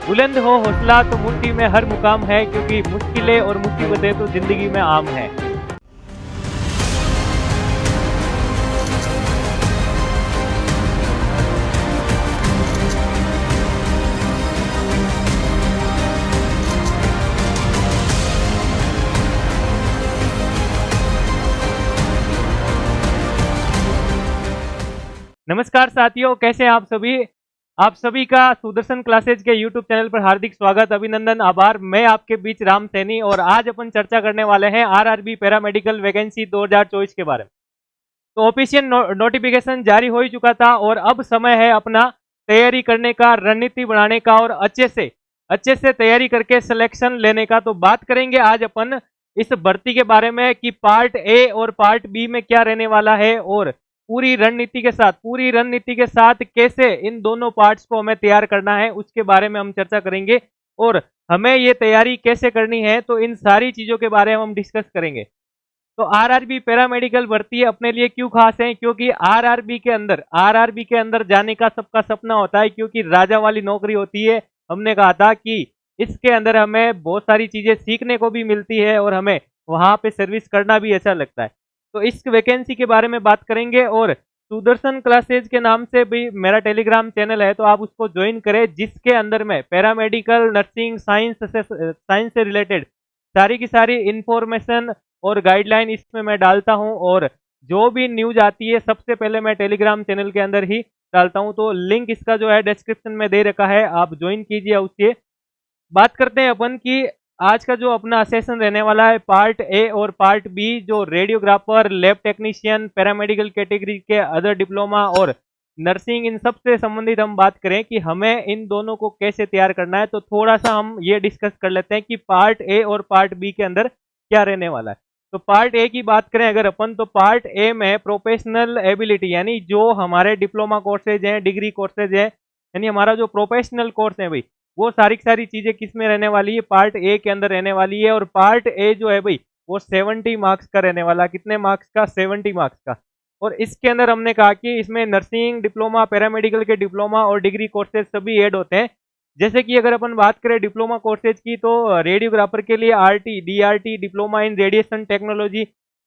बुलंद हो हौसला तो मुट्ठी में हर मुकाम है, क्योंकि मुश्किलें और मुसीबतें तो जिंदगी में आम है। नमस्कार साथियों, कैसे हैं आप सभी। आप सभी का सुदर्शन क्लासेज के यूट्यूब चैनल पर हार्दिक स्वागत, अभिनंदन, आभार। मैं आपके बीच राम सैनी और आज अपन चर्चा करने वाले हैं आरआरबी पैरामेडिकल वैकेंसी 2024 के बारे में। तो ऑफिशियल नोटिफिकेशन जारी हो ही चुका था और अब समय है अपना तैयारी करने का, रणनीति बनाने का और अच्छे से तैयारी करके सिलेक्शन लेने का। तो बात करेंगे आज अपन इस भर्ती के बारे में कि पार्ट ए और पार्ट बी में क्या रहने वाला है और पूरी रणनीति के साथ कैसे इन दोनों पार्ट्स को हमें तैयार करना है, उसके बारे में हम चर्चा करेंगे। और हमें ये तैयारी कैसे करनी है, तो इन सारी चीजों के बारे में हम डिस्कस करेंगे। तो आरआरबी पैरामेडिकल भर्ती अपने लिए क्यों खास है, क्योंकि आरआरबी के अंदर जाने का सबका सपना होता है, क्योंकि राजा वाली नौकरी होती है। हमने कहा था कि इसके अंदर हमें बहुत सारी चीजें सीखने को भी मिलती है और हमें वहां पे सर्विस करना भी अच्छा लगता है। तो इस वैकेंसी के बारे में बात करेंगे। और सुदर्शन क्लासेज के नाम से भी मेरा टेलीग्राम चैनल है, तो आप उसको ज्वाइन करें, जिसके अंदर में पैरामेडिकल, नर्सिंग, साइंस से रिलेटेड सारी की सारी इंफॉर्मेशन और गाइडलाइन इसमें मैं डालता हूं। और जो भी न्यूज आती है सबसे पहले मैं टेलीग्राम चैनल के अंदर ही डालता हूं। तो लिंक इसका जो है डिस्क्रिप्शन में दे रखा है, आप ज्वाइन कीजिए उससे। बात करते हैं अपन कि आज का जो अपना सेशन रहने वाला है पार्ट ए और पार्ट बी, जो radiographer, lab technician, paramedical category के अदर डिप्लोमा और नर्सिंग, इन सब से संबंधित हम बात करें कि हमें इन दोनों को कैसे तैयार करना है। तो थोड़ा सा हम ये डिस्कस कर लेते हैं कि पार्ट ए और पार्ट बी के अंदर क्या रहने वाला है। तो पार्ट ए की बात करें अगर अपन, तो पार्ट ए में प्रोफेशनल एबिलिटी, यानी जो हमारे डिप्लोमा कोर्सेज हैं, डिग्री कोर्सेज है, यानी हमारा जो प्रोफेशनल कोर्स है भाई, वो सारी की सारी चीजें किस में रहने वाली है, पार्ट ए के अंदर रहने वाली है। और पार्ट ए जो है भाई वो 70 मार्क्स का रहने वाला। कितने मार्क्स का? 70 मार्क्स का। और इसके अंदर हमने कहा कि इसमें नर्सिंग डिप्लोमा, पैरामेडिकल के डिप्लोमा और डिग्री कोर्सेज सभी ऐड होते हैं। जैसे कि अगर अपन बात करें डिप्लोमा कोर्सेज की, तो रेडियोग्राफर के लिए RT, DRT diploma in radiation technology,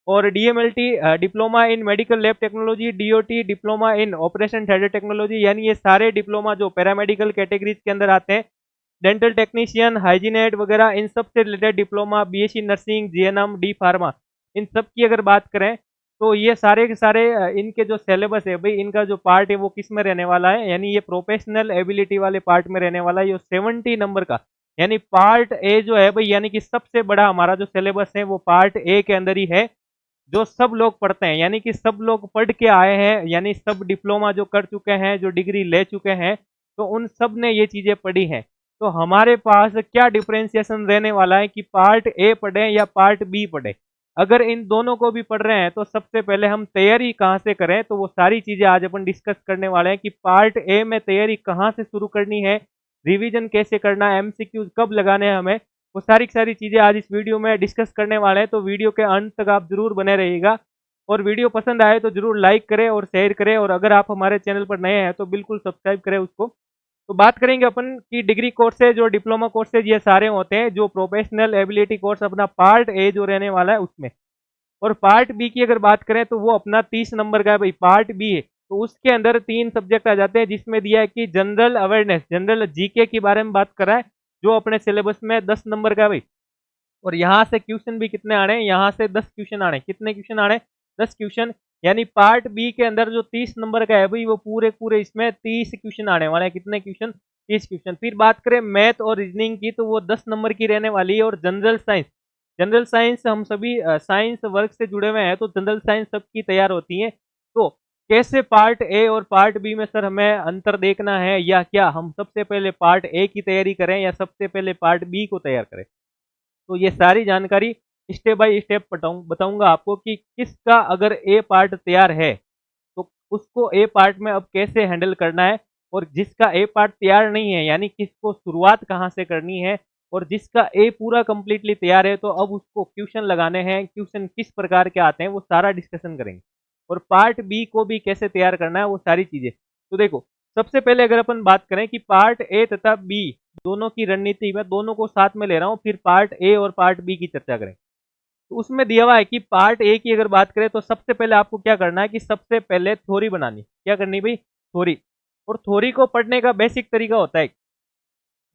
और DMLT diploma in medical lab technology, DOT diploma in operation theatre technology, यानी ये सारे डिप्लोमा जो पैरामेडिकल कैटेगरीज के अंदर आते हैं। डेंटल टेक्नीशियन, हाइजीनेट वगैरह, इन सब से related diploma, BSc nursing, GNM, D pharma, इन सब की अगर बात करें तो ये सारे के सारे इनके जो सिलेबस है भाई, इनका जो पार्ट है वो किस में रहने वाला है, यानी ये प्रोफेशनल एबिलिटी वाले पार्ट में रहने वाला है, ये 70 नंबर का। यानी पार्ट ए जो है भाई, यानी कि सबसे बड़ा हमारा जो सिलेबस है वो पार्ट ए के अंदर ही है, जो सब लोग पढ़ते हैं, यानी कि सब लोग पढ़ के आए हैं, यानी सब डिप्लोमा जो कर चुके हैं, जो डिग्री ले चुके हैं, तो उन सब ने ये चीजें पढ़ी हैं। तो हमारे पास क्या डिफरेंशिएशन रहने वाला है कि पार्ट ए पढ़े या पार्ट बी पढ़े। अगर इन दोनों को भी पढ़ रहे हैं तो सबसे पहले हम तैयारी कहाँ से करें, तो वो सारी चीजें आज अपन डिस्कस करने वाले हैं कि पार्ट ए में तैयारी कहाँ से शुरू करनी है, रिवीजन कैसे करना है, एमसीक्यू कब लगाने हैं हमें, वो सारी की सारी चीजें आज इस वीडियो में डिस्कस करने वाले हैं। तो वीडियो के अंत तक आप जरूर बने रहिएगा। और वीडियो पसंद आए तो जरूर लाइक करें और शेयर करें, और अगर आप हमारे चैनल पर नए हैं तो बिल्कुल सब्सक्राइब करें उसको। तो बात करेंगे अपन की डिग्री कोर्सेज और डिप्लोमा कोर्सेज ये सारे होते हैं, जो प्रोफेशनल एबिलिटी कोर्स अपना पार्ट ए जो रहने वाला है उसमें। और पार्ट बी की अगर बात करें तो वो अपना 30 नंबर का है भाई, पार्ट बी है। तो उसके अंदर 3 सब्जेक्ट आ जाते हैं, जिसमें दिया है कि जनरल अवेयरनेस, जनरल जीके के बारे में बात कर रहा है, जो अपने सिलेबस में 10 नंबर का है भाई। और यहाँ से क्वेश्चन भी कितने आने हैं, यहाँ से 10 क्वेश्चन आने। कितने क्वेश्चन आने? 10 क्वेश्चन। यानी पार्ट बी के अंदर जो 30 नंबर का है भाई, वो पूरे पूरे इसमें 30 क्वेश्चन आने वाले हैं। कितने क्वेश्चन? 30 क्वेश्चन। फिर बात करें मैथ और रीजनिंग की, तो वो 10 नंबर की रहने वाली है। और जनरल साइंस, जनरल साइंस हम सभी साइंस वर्क से जुड़े हुए हैं, तो जनरल साइंस सबकी तैयार होती है। तो कैसे पार्ट ए और पार्ट बी में सर हमें अंतर देखना है, या क्या हम सबसे पहले पार्ट ए की तैयारी करें या सबसे पहले पार्ट बी को तैयार करें, तो ये सारी जानकारी स्टेप बाय स्टेप बताऊंगा आपको कि किसका अगर ए पार्ट तैयार है तो उसको ए पार्ट में अब कैसे हैंडल करना है, और जिसका ए पार्ट तैयार नहीं है यानी किसको शुरुआत कहाँ से करनी है, और जिसका ए पूरा कंप्लीटली तैयार है तो अब उसको क्वेश्चन लगाने हैं, क्वेश्चन किस प्रकार के आते हैं वो सारा डिस्कशन करेंगे। और पार्ट बी को भी कैसे तैयार करना है वो सारी चीजें। तो देखो, सबसे पहले अगर अपन बात करें कि पार्ट ए तथा बी दोनों की रणनीति, मैं दोनों को साथ में ले रहा हूं, फिर पार्ट ए और पार्ट बी की चर्चा करें। तो उसमें दिया हुआ है कि पार्ट ए की अगर बात करें तो सबसे पहले आपको क्या करना है कि सबसे पहले थ्योरी बनानी, क्या करनी भाई, थ्योरी। और थ्योरी को पढ़ने का बेसिक तरीका होता है,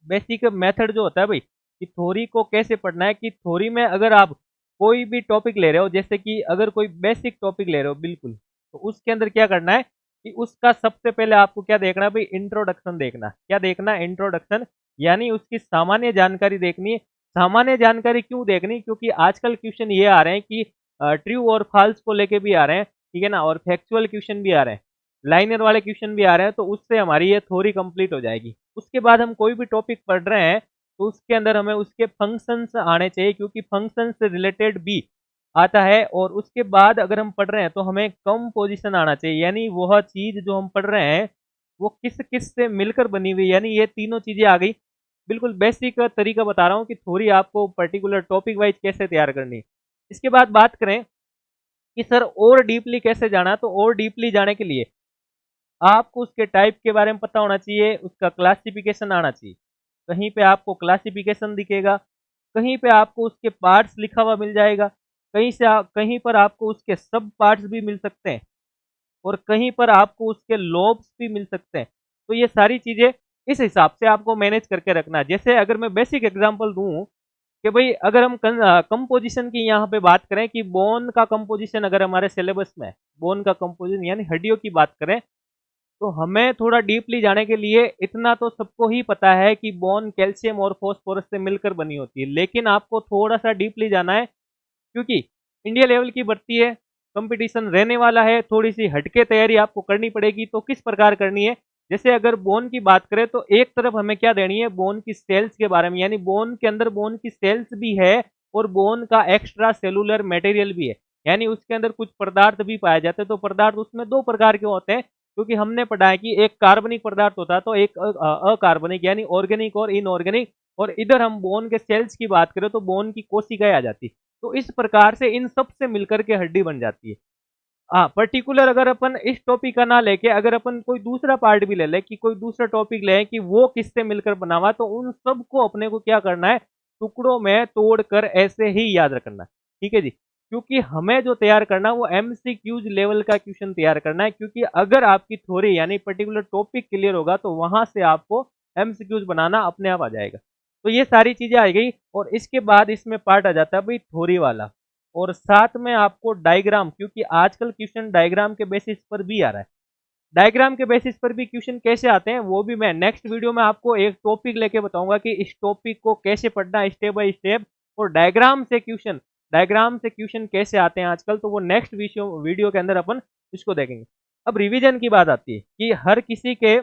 बेसिक मेथड जो होता है भाई, कि थ्योरी को कैसे पढ़ना है, कि थ्योरी में अगर आप कोई भी टॉपिक ले रहे हो, जैसे कि अगर कोई बेसिक टॉपिक ले रहे हो बिल्कुल, तो उसके अंदर क्या करना है कि उसका सबसे पहले आपको क्या देखना है भाई, इंट्रोडक्शन देखना। क्या देखना है, इंट्रोडक्शन, यानी उसकी सामान्य जानकारी देखनी है। सामान्य जानकारी क्यों देखनी, क्योंकि आजकल क्वेश्चन ये आ रहे हैं कि ट्रू और फॉल्स को लेके भी आ रहे हैं, ठीक है ना, और फैक्चुअल क्वेश्चन भी आ रहे हैं, लाइनर वाले क्वेश्चन भी आ रहे हैं, तो उससे हमारी ये थ्योरी कंप्लीट हो जाएगी। उसके बाद हम कोई भी टॉपिक पढ़ रहे हैं तो उसके अंदर हमें उसके फंक्शंस आने चाहिए, क्योंकि फंक्शन से रिलेटेड भी आता है। और उसके बाद अगर हम पढ़ रहे हैं तो हमें कंपोजिशन आना चाहिए, यानी वह चीज जो हम पढ़ रहे हैं वो किस किस से मिलकर बनी हुई, यानी ये तीनों चीजें आ गई। बिल्कुल बेसिक तरीका बता रहा हूँ कि थ्योरी आपको पर्टिकुलर टॉपिक वाइज कैसे तैयार करनी है। इसके बाद बात करें कि सर और डीपली कैसे जाना, तो और डीपली जाने के लिए आपको उसके टाइप के बारे में पता होना चाहिए, उसका क्लासिफिकेशन आना चाहिए। कहीं पे आपको क्लासिफिकेशन दिखेगा, कहीं पे आपको उसके पार्ट्स लिखा हुआ मिल जाएगा, कहीं पर आपको उसके सब पार्ट्स भी मिल सकते हैं, और कहीं पर आपको उसके लोब्स भी मिल सकते हैं। तो ये सारी चीजें इस हिसाब से आपको मैनेज करके रखना है। जैसे अगर मैं बेसिक एग्जांपल दूं कि भाई अगर हम कंपोजिशन की यहाँ पे बात करें कि बोन का कंपोजिशन अगर हमारे सिलेबस में है, बोन का कंपोजिशन यानी हड्डियों की बात करें, तो हमें थोड़ा डीपली जाने के लिए इतना तो सबको ही पता है कि बोन कैल्शियम और फॉस्फोरस से मिलकर बनी होती है, लेकिन आपको थोड़ा सा डीपली जाना है, क्योंकि इंडिया लेवल की भर्ती है, कंपटीशन रहने वाला है, थोड़ी सी हटके तैयारी आपको करनी पड़ेगी। तो किस प्रकार करनी है, जैसे अगर बोन की बात करें तो एक तरफ हमें क्या देनी है, बोन की सेल्स के बारे में, यानी बोन के अंदर बोन की सेल्स भी है और बोन का एक्स्ट्रा सेलुलर मटेरियल भी है, यानी उसके अंदर कुछ पदार्थ भी पाए जाते हैं। तो पदार्थ उसमें दो प्रकार के होते हैं, क्योंकि हमने पढ़ा है कि एक कार्बनिक पदार्थ होता है, तो एक अकार्बनिक यानी ऑर्गेनिक और इनऑर्गेनिक। और इधर हम बोन के सेल्स की बात करें तो बोन की कोशिकाएं आ जाती। तो इस प्रकार से इन सब से मिलकर के हड्डी बन जाती है। हाँ, पर्टिकुलर अगर अपन इस टॉपिक का ना लेके अगर अपन कोई दूसरा पार्ट भी ले ले, कि कोई दूसरा टॉपिक ले कि वो किससे मिलकर बना हुआ, तो उन सब को अपने को क्या करना है, टुकड़ों में तोड़कर ऐसे ही याद रखना है। ठीक है जी, क्योंकि हमें जो तैयार करना है वो एमसीक्यूज लेवल का क्वेश्चन तैयार करना है, क्योंकि अगर आपकी थ्योरी यानी पर्टिकुलर टॉपिक क्लियर होगा तो वहां से आपको एमसीक्यूज बनाना अपने आप आ जाएगा। तो ये सारी चीजें आ गई, और इसके बाद इसमें पार्ट आ जाता है भाई थ्योरी वाला, और साथ में आपको डायग्राम, क्योंकि आजकल क्वेश्चन डायग्राम के बेसिस पर भी आ रहा है। डायग्राम के बेसिस पर भी क्वेश्चन कैसे आते हैं वो भी मैं नेक्स्ट वीडियो में आपको एक टॉपिक लेके बताऊंगा कि इस टॉपिक को कैसे पढ़ना है स्टेप बाय स्टेप, और डायग्राम से क्वेश्चन कैसे आते हैं आजकल, तो वो नेक्स्ट वीडियो के अंदर अपन इसको देखेंगे। अब रिवीजन की बात आती है कि हर किसी के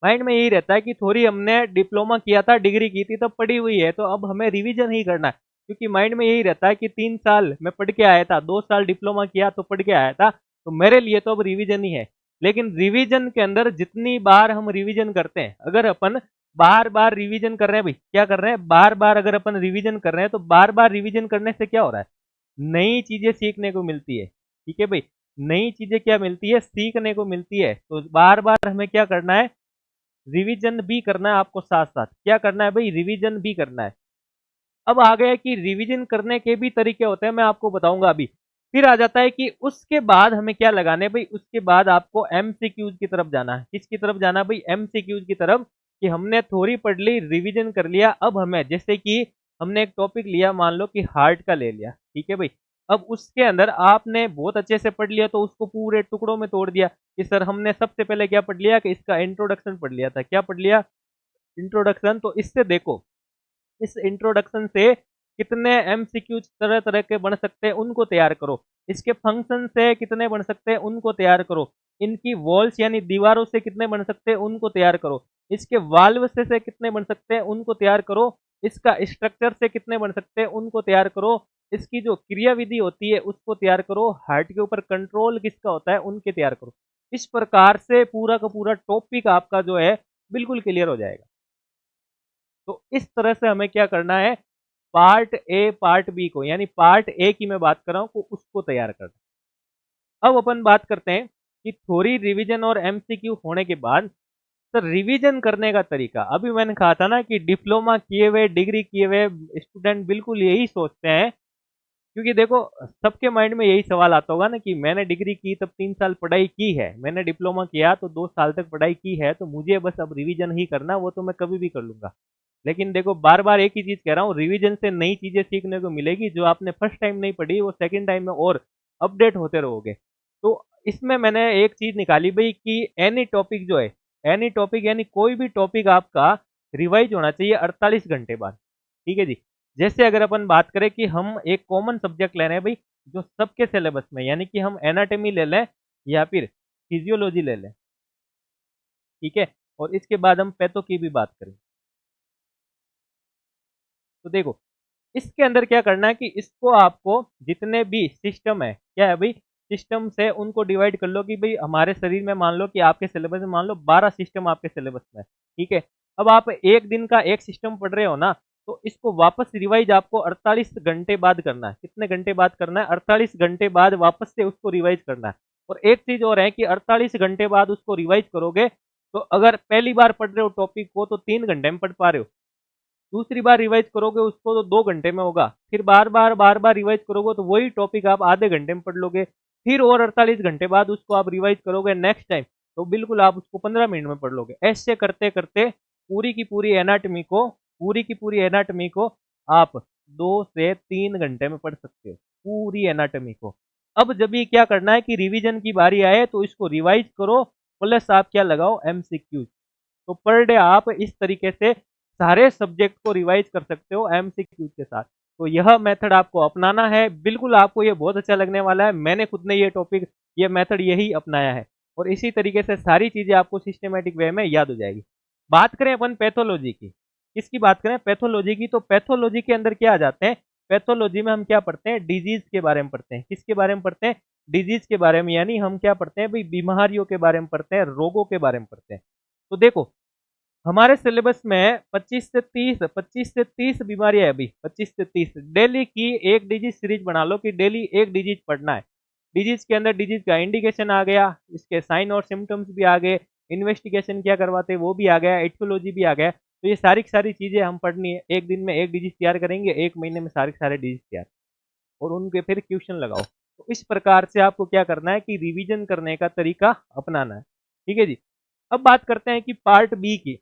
माइंड में यही रहता है कि थोड़ी हमने डिप्लोमा किया था, डिग्री की थी, तब पढ़ी हुई है, तो अब हमें रिवीजन ही करना है। क्योंकि माइंड में यही रहता है कि 3 साल मैं पढ़ के आया था, 2 साल डिप्लोमा किया तो पढ़ के आया था, तो मेरे लिए तो अब रिवीजन ही है। लेकिन रिवीजन के अंदर जितनी बार हम रिवीजन करते हैं, अगर अपन बार बार रिवीजन कर रहे हैं भाई, क्या कर रहे हैं, बार बार अगर अपन रिवीजन कर रहे हैं, तो बार बार रिवीजन करने से क्या हो रहा है, नई चीजें सीखने को मिलती है। ठीक है भाई, नई चीजें क्या मिलती है, सीखने को मिलती है। तो बार बार हमें क्या करना है, रिवीजन भी करना है आपको, साथ साथ क्या करना है भाई, रिवीजन भी करना है। अब आ गया कि रिवीजन करने के भी तरीके होते हैं, मैं आपको बताऊंगा अभी। फिर आ जाता है कि उसके बाद हमें क्या लगाने भाई, उसके बाद आपको एमसीक्यूज की तरफ जाना है। किसकी तरफ जाना भाई, एमसीक्यूज की तरफ। कि हमने थ्योरी पढ़ ली, रिवीजन कर लिया, अब हमें जैसे कि हमने एक टॉपिक लिया, मान लो कि हार्ट का ले लिया, ठीक है भाई। अब उसके अंदर आपने बहुत अच्छे से पढ़ लिया, तो उसको पूरे टुकड़ों में तोड़ दिया कि सर हमने सबसे पहले क्या पढ़ लिया, कि इसका इंट्रोडक्शन पढ़ लिया था। क्या पढ़ लिया, इंट्रोडक्शन। तो इससे देखो, इस इंट्रोडक्शन से कितने एमसीक्यू तरह तरह के बन सकते हैं उनको तैयार करो, इसके फंक्शन से कितने बन सकते हैं उनको तैयार करो, इनकी वॉल्स यानी दीवारों से कितने बन सकते हैं उनको तैयार करो, इसके वाल्व से कितने बन सकते हैं उनको तैयार करो, इसका स्ट्रक्चर से कितने बन सकते हैं उनको तैयार करो, इसकी जो क्रिया विधि होती है उसको तैयार करो, हार्ट के ऊपर कंट्रोल किसका होता है उनके तैयार करो। इस प्रकार से पूरा का पूरा टॉपिक आपका जो है बिल्कुल क्लियर हो जाएगा। तो इस तरह से हमें क्या करना है, पार्ट ए पार्ट बी को, यानी पार्ट ए की मैं बात कर रहा हूं, उसको तैयार करना। अब अपन बात करते हैं कि थ्योरी रिवीजन और एमसीक्यू होने के बाद सर रिवीजन करने का तरीका। अभी मैंने कहा था ना कि डिप्लोमा किए हुए, डिग्री किए हुए स्टूडेंट बिल्कुल यही सोचते हैं, क्योंकि देखो सबके माइंड में यही सवाल आता होगा ना कि मैंने डिग्री की तब 3 साल पढ़ाई की है, मैंने डिप्लोमा किया तो 2 साल तक पढ़ाई की है, तो मुझे बस अब रिवीजन ही करना, वो तो मैं कभी भी कर लूंगा। लेकिन देखो बार बार एक ही चीज कह रहा हूँ, रिवीजन से नई चीजें सीखने को मिलेगी, जो आपने फर्स्ट टाइम नहीं पढ़ी वो सेकंड टाइम में और अपडेट होते रहोगे। तो इसमें मैंने एक चीज निकाली भाई कि एनी टॉपिक जो है, एनी टॉपिक यानी कोई भी टॉपिक आपका रिवाइज होना चाहिए 48 घंटे बाद। ठीक है जी। जैसे अगर अपन बात करें कि हम एक कॉमन सब्जेक्ट ले रहे हैं भाई, जो सबके सिलेबस में, यानी कि हम एनाटॉमी ले लें या फिर फिजियोलॉजी ले लें, ठीक है, और इसके बाद हम पैथो की भी बात करें, तो देखो इसके अंदर क्या करना है कि इसको आपको जितने भी सिस्टम है, क्या है भाई, सिस्टम से उनको डिवाइड कर लो कि भाई हमारे शरीर में मान लो कि आपके सिलेबस में मान लो 12 सिस्टम आपके सिलेबस में है, ठीक है। अब आप एक दिन का एक सिस्टम पढ़ रहे हो ना, तो इसको वापस रिवाइज आपको 48 घंटे बाद करना है। कितने घंटे बाद करना है? 48 घंटे बाद वापस से उसको रिवाइज करना है। और एक चीज और है कि 48 घंटे बाद उसको रिवाइज करोगे, तो अगर पहली बार पढ़ रहे हो टॉपिक को तो 3 घंटे में पढ़ पा रहे हो, दूसरी बार रिवाइज करोगे उसको तो 2 घंटे में होगा, फिर बार बार रिवाइज करोगे तो वही टॉपिक आप आधे घंटे में पढ़ लोगे, फिर और 48 घंटे बाद उसको आप रिवाइज करोगे नेक्स्ट टाइम, तो बिल्कुल आप उसको 15 मिनट में पढ़ लोगे। ऐसे करते करते पूरी की पूरी एनाटमी को आप 2 से 3 घंटे में पढ़ सकते हो, पूरी एनाटमी को। अब जब ये क्या करना है कि रिवीजन की बारी आए तो इसको रिवाइज करो, प्लस आप क्या लगाओ, एमसीक्यूज। तो पर डे आप इस तरीके से सारे सब्जेक्ट को रिवाइज कर सकते हो एमसीक्यू के साथ। तो यह मेथड आपको अपनाना है, बिल्कुल आपको ये बहुत अच्छा लगने वाला है। मैंने खुद ने ये मेथड यही अपनाया है, और इसी तरीके से सारी चीजें आपको सिस्टमेटिक वे में याद हो जाएगी। बात करें अपन पैथोलॉजी की, किसकी बात करें, पैथोलॉजी की, तो पैथोलॉजी के अंदर क्या आ जाते हैं, पैथोलॉजी में हम क्या पढ़ते हैं, डिजीज के बारे में पढ़ते हैं। किसके बारे में पढ़ते हैं? डिजीज के बारे में, यानी हम क्या पढ़ते हैं भाई, बीमारियों के बारे में पढ़ते हैं, रोगों के बारे में पढ़ते हैं। तो देखो हमारे सिलेबस में 25 से 30 बीमारियां है अभी, 25 से 30 डेली की एक डिजीज सीरीज बना लो कि डेली एक डिजीज पढ़ना है। डिजीज के अंदर डिजीज का इंडिकेशन आ गया, इसके साइन और सिम्टम्स भी आ गए, इन्वेस्टिगेशन क्या करवाते हैं वो भी आ गया, एटियोलॉजी भी आ गया। तो ये सारी की सारी चीजें हम पढ़नी है। एक दिन में एक डिजीज तैयार करेंगे, एक महीने में सारे सारे डिजीज तैयार, और उनके फिर क्वेश्चन लगाओ। तो इस प्रकार से आपको क्या करना है कि रिवीजन करने का तरीका अपनाना है। ठीक है जी। अब बात करते हैं कि पार्ट बी की।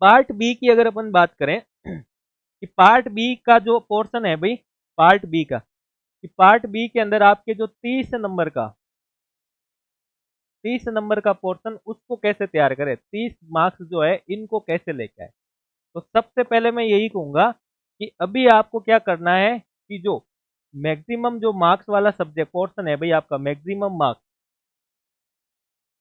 पार्ट बी की अगर अपन बात करें कि पार्ट बी का जो पोर्शन है भाई, पार्ट बी का, कि पार्ट बी के अंदर आपके जो 30 नंबर का पोर्शन, उसको कैसे तैयार करें, 30 मार्क्स जो है इनको कैसे लेके आए। तो सबसे पहले मैं यही कहूंगा कि अभी आपको क्या करना है कि जो मैक्सिमम जो मार्क्स वाला सब्जेक्ट पोर्शन है भाई, आपका मैक्सिमम मार्क्स,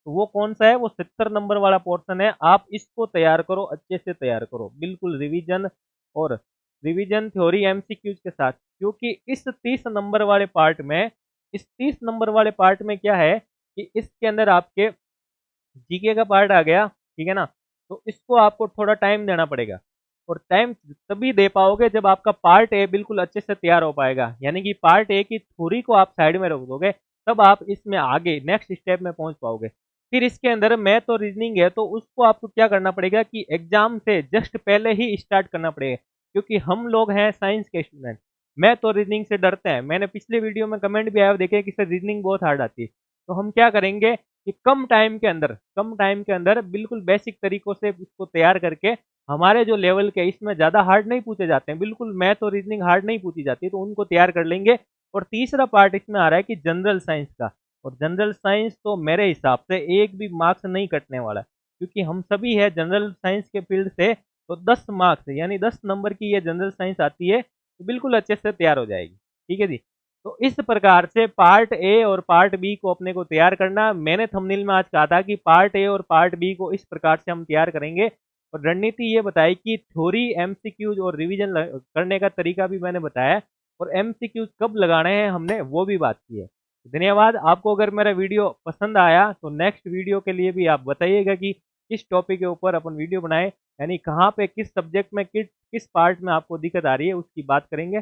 तो वो कौन सा है, वो 70 नंबर वाला पोर्शन है। आप इसको तैयार करो, अच्छे से तैयार करो, बिल्कुल रिवीजन, और रिवीजन थ्योरी एमसीक्यूज के साथ। क्योंकि इस 30 नंबर वाले पार्ट में, इस 30 नंबर वाले पार्ट में क्या है कि इसके अंदर आपके जीके का पार्ट आ गया, ठीक है ना। तो इसको आपको थोड़ा टाइम देना पड़ेगा, और टाइम तभी दे पाओगे जब आपका पार्ट ए बिल्कुल अच्छे से तैयार हो पाएगा। यानी कि पार्ट ए की थ्योरी को आप साइड में रख दोगे, तब आप इसमें आगे नेक्स्ट स्टेप में पहुंच पाओगे। फिर इसके अंदर मैथ और रीजनिंग है, तो उसको आपको क्या करना पड़ेगा कि एग्जाम से जस्ट पहले ही स्टार्ट करना पड़ेगा, क्योंकि हम लोग हैं साइंस के स्टूडेंट, मैथ और रीजनिंग से डरते हैं। मैंने पिछले वीडियो में कमेंट भी आया, देखे कि सर रीजनिंग बहुत हार्ड आती है। तो हम क्या करेंगे कि कम टाइम के अंदर बिल्कुल बेसिक तरीकों से उसको तैयार करके, हमारे जो लेवल के, इसमें ज़्यादा हार्ड नहीं पूछे जाते हैं, बिल्कुल मैथ और रीजनिंग हार्ड नहीं पूछी जाती, तो उनको तैयार कर लेंगे। और तीसरा पार्ट इसमें आ रहा है कि जनरल साइंस का, और जनरल साइंस तो मेरे हिसाब से एक भी मार्क्स नहीं कटने वाला, क्योंकि हम सभी है जनरल साइंस के फील्ड से। तो 10 मार्क्स यानी 10 नंबर की ये जनरल साइंस आती है, तो बिल्कुल अच्छे से तैयार हो जाएगी। ठीक है जी। तो इस प्रकार से पार्ट ए और पार्ट बी को अपने को तैयार करना। मैंने थंबनेल में आज कहा था कि पार्ट ए और पार्ट बी को इस प्रकार से हम तैयार करेंगे, और रणनीति ये बताई कि थ्योरी, एमसीक्यूज और रिवीजन करने का तरीका भी मैंने बताया, और एमसीक्यूज कब लगाने हैं हमने वो भी बात की है। धन्यवाद। आपको अगर मेरा वीडियो पसंद आया तो नेक्स्ट वीडियो के लिए भी आप बताइएगा कि किस टॉपिक के ऊपर अपन वीडियो बनाए, यानी कहाँ पे, किस सब्जेक्ट में, किस पार्ट में आपको दिक्कत आ रही है, उसकी बात करेंगे।